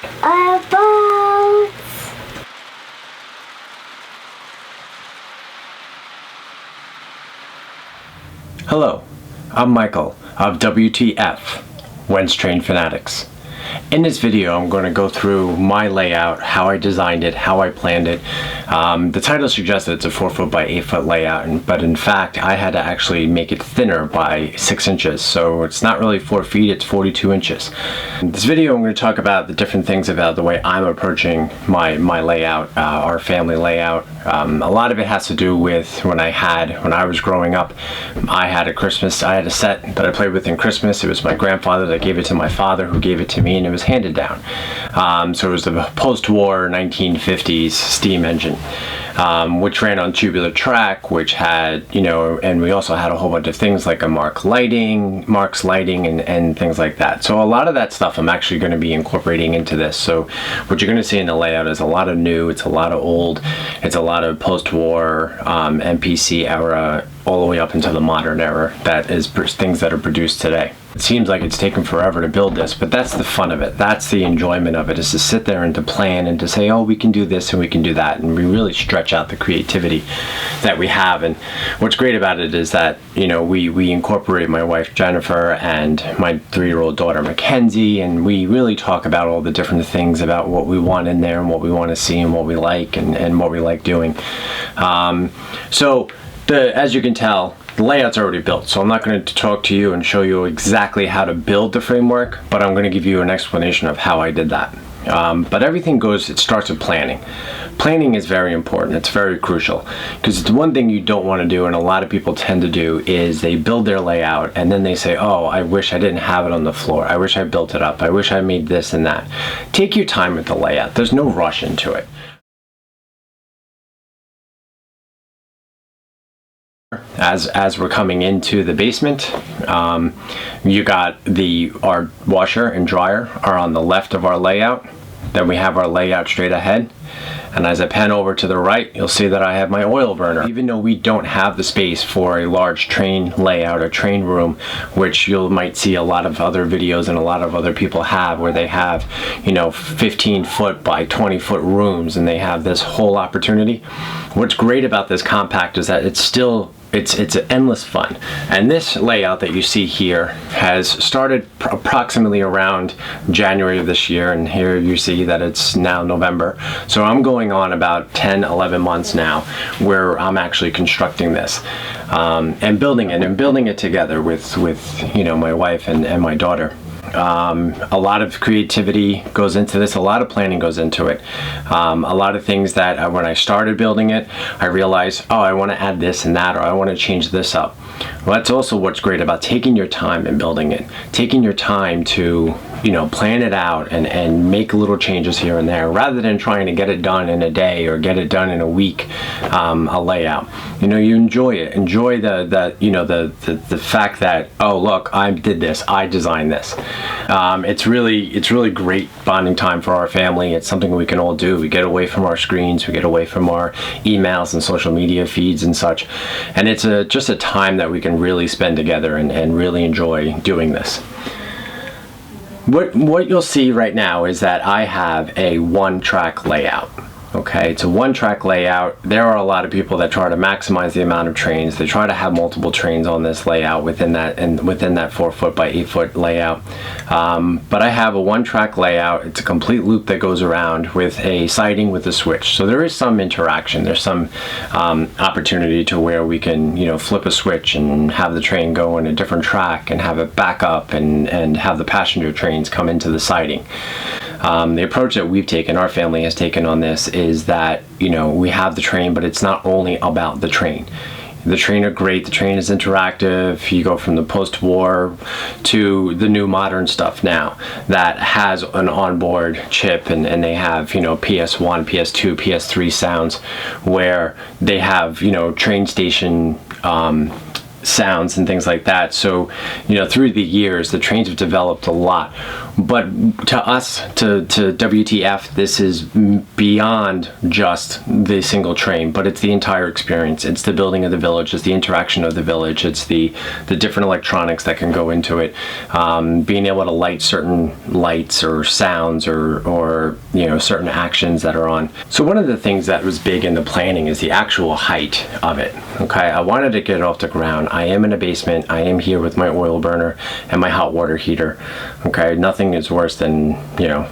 About. Hello, I'm Michael of WTF, When's Train Fanatics. In this video, I'm going to go through my layout, how I designed it, how I planned it. The title suggests that it's a 4-foot by 8-foot layout, but in fact, I had to actually make it thinner by 6 inches. So it's not really 4 feet, it's 42 inches. In this video, I'm going to talk about the different things about the way I'm approaching my layout, our family layout. A lot of it has to do with when I was growing up, I had a set that I played with in Christmas. It was my grandfather that gave it to my father, who gave it to me, and it was handed down. So it was the post-war 1950s steam engine, which ran on tubular track, which had, and we also had a whole bunch of things like a Mark's lighting and things like that. So a lot of that stuff I'm actually going to be incorporating into this. So what you're going to see in the layout is a lot of new, it's a lot of old, it's a lot of post-war MPC era, all the way up into the modern era, that is things that are produced today. It seems like it's taken forever to build this, but that's the fun of it. That's the enjoyment of it, is to sit there and to plan and to say, oh, we can do this and we can do that, and we really stretch out the creativity that we have. And what's great about it is that, we incorporate my wife Jennifer and my 3-year-old daughter Mackenzie, and we really talk about all the different things about what we want in there and what we want to see and what we like and what we like doing. As you can tell, the layout's already built, so I'm not going to talk to you and show you exactly how to build the framework, but I'm going to give you an explanation of how I did that. But everything it starts with planning. Planning is very important. It's very crucial, because it's one thing you don't want to do, and a lot of people tend to do, is they build their layout and then they say, oh, I wish I didn't have it on the floor. I wish I built it up. I wish I made this and that. Take your time with the layout. There's no rush into it. As we're coming into the basement, you got our washer and dryer are on the left of our layout. Then we have our layout straight ahead. And as I pan over to the right, you'll see that I have my oil burner. Even though we don't have the space for a large train layout or train room, which you might see a lot of other videos and a lot of other people have, where they have, 15-foot by 20-foot rooms, and they have this whole opportunity. What's great about this compact is that it's endless fun. And this layout that you see here has started approximately around January of this year, and here you see that it's now November. So I'm going on about 10-11 months now where I'm actually constructing this and building it together with my wife and my daughter. A lot of creativity goes into this, a lot of planning goes into it. A lot of things that when I started building it, I realized, oh, I want to add this and that, or I want to change this up. Well, that's also what's great about taking your time and building it, taking your time to plan it out and make little changes here and there, rather than trying to get it done in a day or get it done in a week. A layout, you enjoy it, enjoy the fact that, oh, look, I did this, I designed this. It's really great bonding time for our family. It's something we can all do. We get away from our screens, we get away from our emails and social media feeds and such, and it's just a time that we can really spend together and really enjoy doing this. What you'll see right now is that I have a 1-track layout. Okay, it's a 1-track layout. There are a lot of people that try to maximize the amount of trains. They try to have multiple trains on this layout within that 4-foot by 8-foot layout. But I have a 1-track layout. It's a complete loop that goes around with a siding with a switch. So there is some interaction. There's some opportunity to where we can, flip a switch and have the train go in a different track and have it back up and have the passenger trains come into the siding. The approach that we've taken, our family has taken on this, is that, we have the train, but it's not only about the train. The train are great. The train is interactive. You go from the post-war to the new modern stuff now that has an onboard chip, and they have, PS1, PS2, PS3 sounds, where they have, train station sounds and things like that. So, you know, through the years, the trains have developed a lot. But to us, to WTF, this is beyond just the single train, but it's the entire experience. It's the building of the village, it's the interaction of the village, it's the different electronics that can go into it, being able to light certain lights or sounds or you know, certain actions that are on. So one of the things that was big in the planning is the actual height of it. Okay, I wanted to get it off the ground. I am in a basement. I am here with my oil burner and my hot water heater. Okay, nothing is worse than, you know,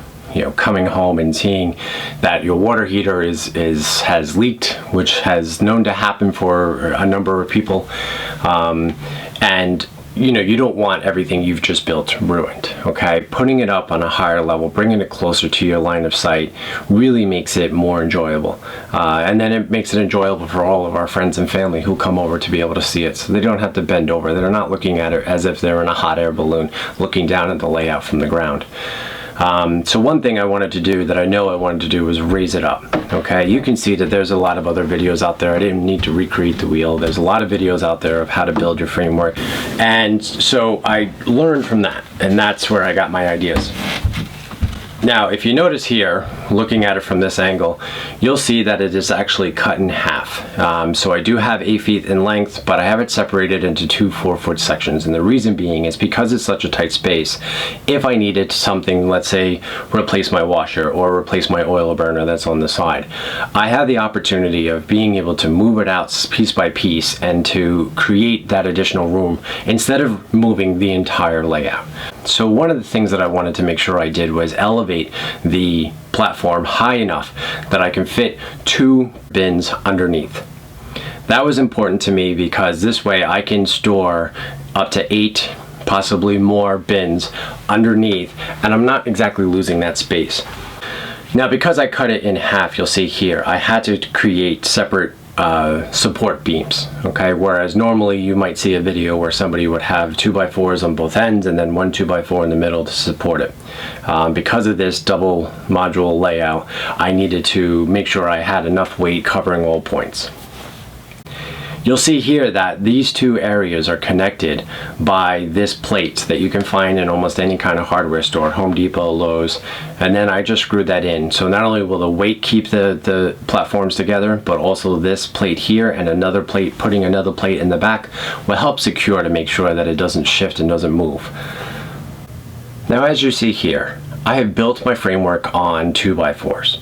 coming home and seeing that your water heater has leaked, which has known to happen for a number of people, and you know, you don't want everything you've just built ruined. Okay, putting it up on a higher level, bringing it closer to your line of sight, really makes it more enjoyable, and then it makes it enjoyable for all of our friends and family who come over to be able to see it, so they don't have to bend over. They're not looking at it as if they're in a hot air balloon looking down at the layout from the ground. So one thing I wanted to do, that I know I wanted to do, was raise it up. Okay, you can see that there's a lot of other videos out there. I didn't need to recreate the wheel. There's a lot of videos out there of how to build your framework, and so I learned from that, and that's where I got my ideas. Now, if you notice here, looking at it from this angle, you'll see that it is actually cut in half. So I do have 8 feet in length, but I have it separated into 2 4-foot sections. And the reason being is because it's such a tight space, if I needed something, let's say replace my washer or replace my oil burner that's on the side, I have the opportunity of being able to move it out piece by piece and to create that additional room instead of moving the entire layout. So one of the things that I wanted to make sure I did was elevate the platform high enough that I can fit 2 bins underneath. That was important to me because this way I can store up to 8, possibly more bins underneath, and I'm not exactly losing that space. Now, because I cut it in half, you'll see here, I had to create separate support beams, okay, whereas normally you might see a video where somebody would have 2x4s on both ends and then one 2x4 in the middle to support it. Because of this double module layout, I needed to make sure I had enough weight covering all points. You'll see here that these 2 areas are connected by this plate that you can find in almost any kind of hardware store, Home Depot, Lowe's, and then I just screwed that in. So not only will the weight keep the platforms together, but also this plate here and another plate, putting another plate in the back, will help secure to make sure that it doesn't shift and doesn't move. Now, as you see here, I have built my framework on 2x4s.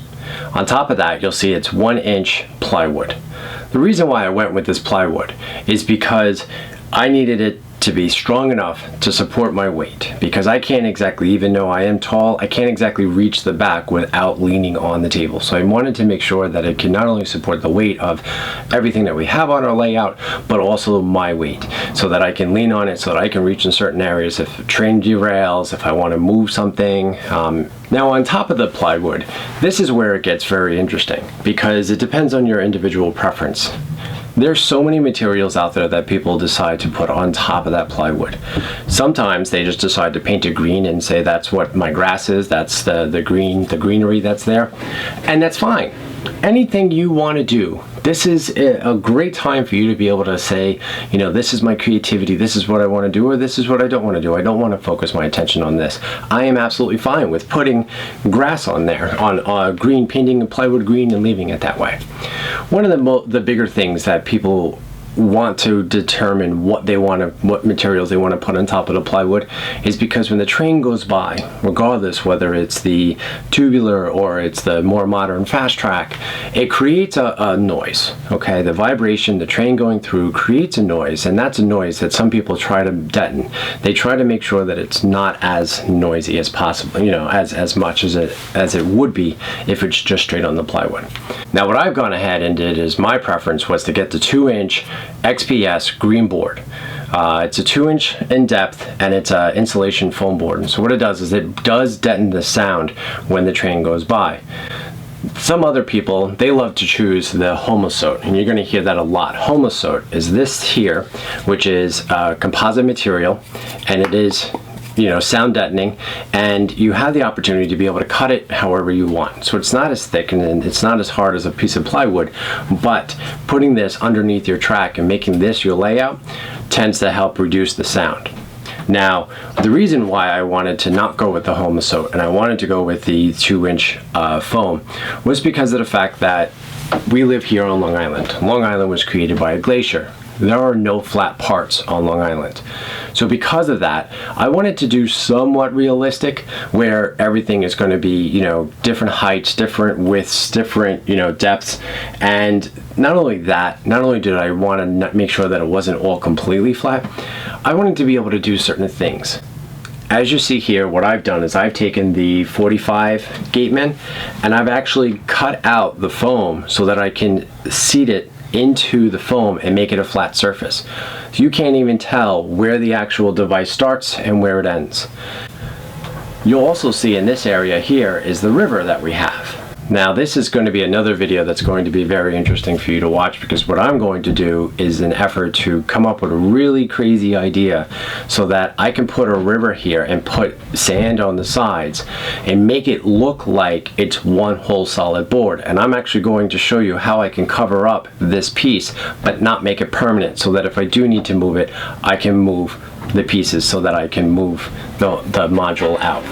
On top of that, you'll see it's 1-inch plywood. The reason why I went with this plywood is because I needed it to be strong enough to support my weight, because I can't exactly, even though I am tall, I can't exactly reach the back without leaning on the table. So I wanted to make sure that it can not only support the weight of everything that we have on our layout, but also my weight, so that I can lean on it, so that I can reach in certain areas if a train derails, if I want to move something. Now, on top of the plywood, this is where it gets very interesting, because it depends on your individual preference. There's so many materials out there that people decide to put on top of that plywood. Sometimes they just decide to paint it green and say that's what my grass is, that's the greenery that's there, and that's fine. Anything you want to do, this is a great time for you to be able to say, you know, this is my creativity, this is what I want to do, or this is what I don't want to do. I don't want to focus my attention on this. I am absolutely fine with putting grass on there, on green, painting plywood green and leaving it that way. One of the bigger things that people want to determine what materials they want to put on top of the plywood is because when the train goes by, regardless whether it's the tubular or it's the more modern FasTrack, it creates a noise. Okay, the vibration, the train going through creates a noise, and that's a noise that some people try to deaden. They try to make sure that it's not as noisy as possible, you know, as much as it would be if it's just straight on the plywood. Now, what I've gone ahead and did is, my preference was to get the 2-inch XPS green board. It's a 2-inch in depth, and it's an insulation foam board. And so what it does is it does deaden the sound when the train goes by. Some other people, they love to choose the homosote, and you're going to hear that a lot. Homosote is this here, which is composite material, and it is sound deadening, and you have the opportunity to be able to cut it however you want. So it's not as thick and it's not as hard as a piece of plywood, but putting this underneath your track and making this your layout tends to help reduce the sound. Now, the reason why I wanted to not go with the Homasote and I wanted to go with the 2-inch foam was because of the fact that we live here on Long Island. Long Island was created by a glacier. There are no flat parts on Long Island. So because of that, I wanted to do somewhat realistic, where everything is going to be, different heights, different widths, different, depths. And not only that, not only did I want to make sure that it wasn't all completely flat, I wanted to be able to do certain things. As you see here, what I've done is I've taken the 45 gateman and I've actually cut out the foam so that I can seat it into the foam and make it a flat surface. So you can't even tell where the actual device starts and where it ends. You'll also see in this area here is the river that we have. Now this is going to be another video that's going to be very interesting for you to watch, because what I'm going to do is an effort to come up with a really crazy idea so that I can put a river here and put sand on the sides and make it look like it's one whole solid board. And I'm actually going to show you how I can cover up this piece but not make it permanent, so that if I do need to move it, I can move the pieces so that I can move the module out.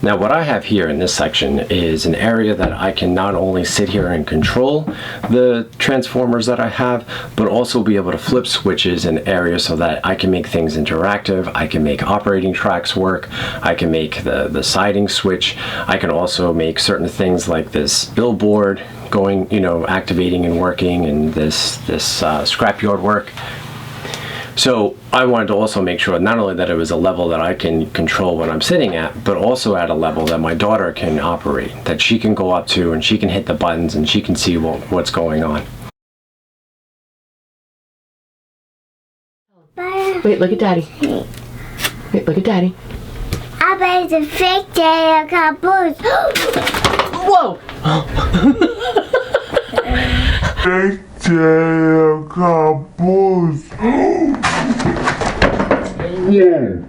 Now what I have here in this section is an area that I can not only sit here and control the transformers that I have, but also be able to flip switches in areas so that I can make things interactive. I can make operating tracks work. I can make the siding switch. I can also make certain things like this billboard going, activating and working, and this scrapyard work. So I wanted to also make sure not only that it was a level that I can control what I'm sitting at, but also at a level that my daughter can operate, that she can go up to and she can hit the buttons and she can see what's going on. Wait, look at Daddy. Wait, look at Daddy. I made the fake tail caboose. Whoa! Fake tail caboose. Yeah.